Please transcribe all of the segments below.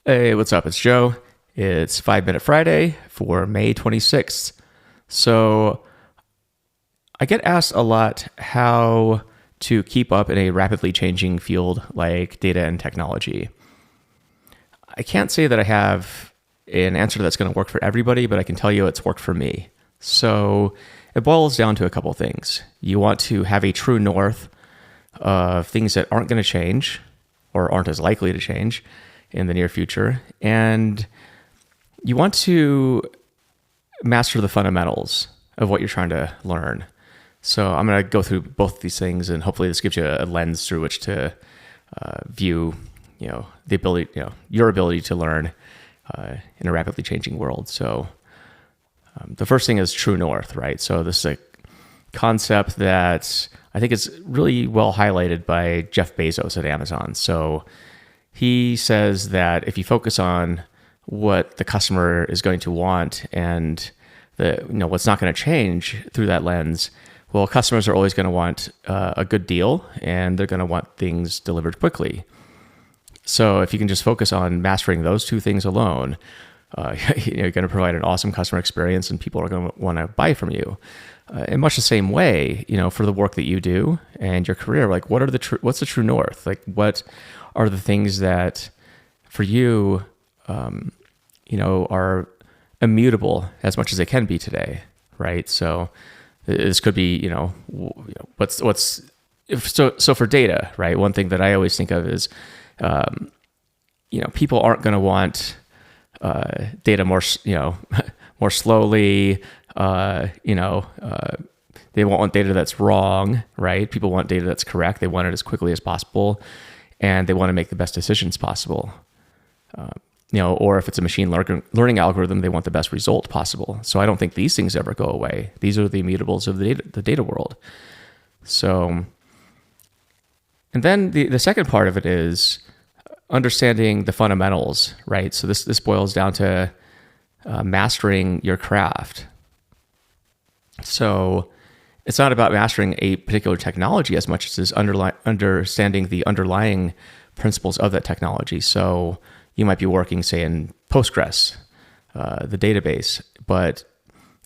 Hey, what's up? It's Joe. It's 5 Minute Friday for May 26th. So I get asked a lot how to keep up in a rapidly changing field like data and technology. I can't say that I have an answer that's going to work for everybody, but I can tell you it's worked for me. So it boils down to a couple things. You want to have a true north of things that aren't going to change or aren't as likely to change in the near future. And you want to master the fundamentals of what you're trying to learn. So I'm going to go through both of these things, and hopefully this gives you a lens through which to view, the ability, your ability to learn in a rapidly changing world. So the first thing is true north, right? So this is a concept that I think is really well highlighted by Jeff Bezos at Amazon. So he says that if you focus on what the customer is going to want and what's not going to change through that lens, well, customers are always going to want a good deal, and they're going to want things delivered quickly. So if you can just focus on mastering those two things alone, you're going to provide an awesome customer experience, and people are going to want to buy from you. In much the same way, for the work that you do and your career, like what's the true north? Like what are the things that for you, are immutable as much as they can be today, right? So this could be, so for data, right? One thing that I always think of is, people aren't going to want data more, more slowly. They won't want data that's wrong, right? People want data that's correct. They want it as quickly as possible, and they want to make the best decisions possible. Or if it's a machine learning algorithm, they want the best result possible. So I don't think these things ever go away. These are the immutables of the data world. So, and then the second part of it is understanding the fundamentals, right? So this boils down to mastering your craft. So it's not about mastering a particular technology as much as it's understanding the underlying principles of that technology. So you might be working, say, in Postgres, the database, but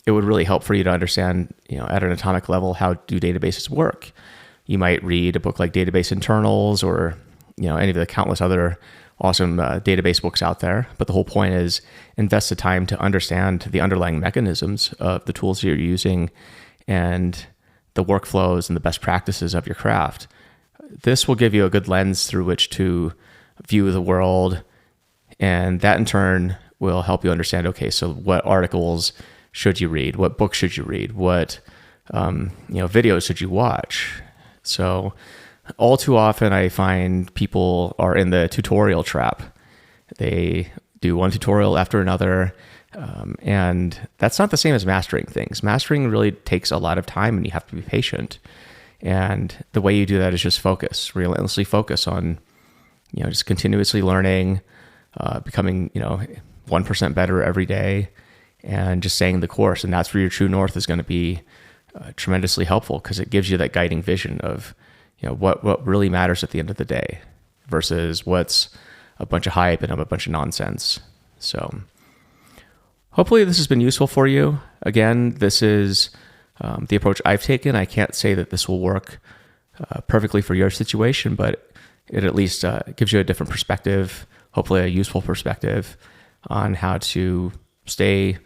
it would really help for you to understand, at an atomic level, how do databases work. You might read a book like Database Internals or, any of the countless other awesome database books out there. But the whole point is invest the time to understand the underlying mechanisms of the tools you're using and the workflows and the best practices of your craft. This will give you a good lens through which to view the world, and that in turn will help you understand, okay, so what articles should you read? What books should you read? What videos should you watch? So all too often I find people are in the tutorial trap. They do one tutorial after another, and that's not the same as mastering things. Mastering really takes a lot of time, and you have to be patient. And the way you do that is just relentlessly focus on, just continuously learning, becoming, 1% better every day, and just staying the course. And that's where your true north is going to be tremendously helpful, because it gives you that guiding vision of, what really matters at the end of the day versus what's a bunch of hype and a bunch of nonsense. So hopefully this has been useful for you. Again, this is the approach I've taken. I can't say that this will work perfectly for your situation, but it at least gives you a different perspective, hopefully a useful perspective on how to stay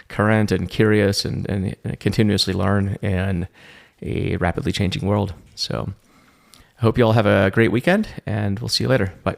current and curious and continuously learn in a rapidly changing world. So I hope you all have a great weekend, and we'll see you later. Bye.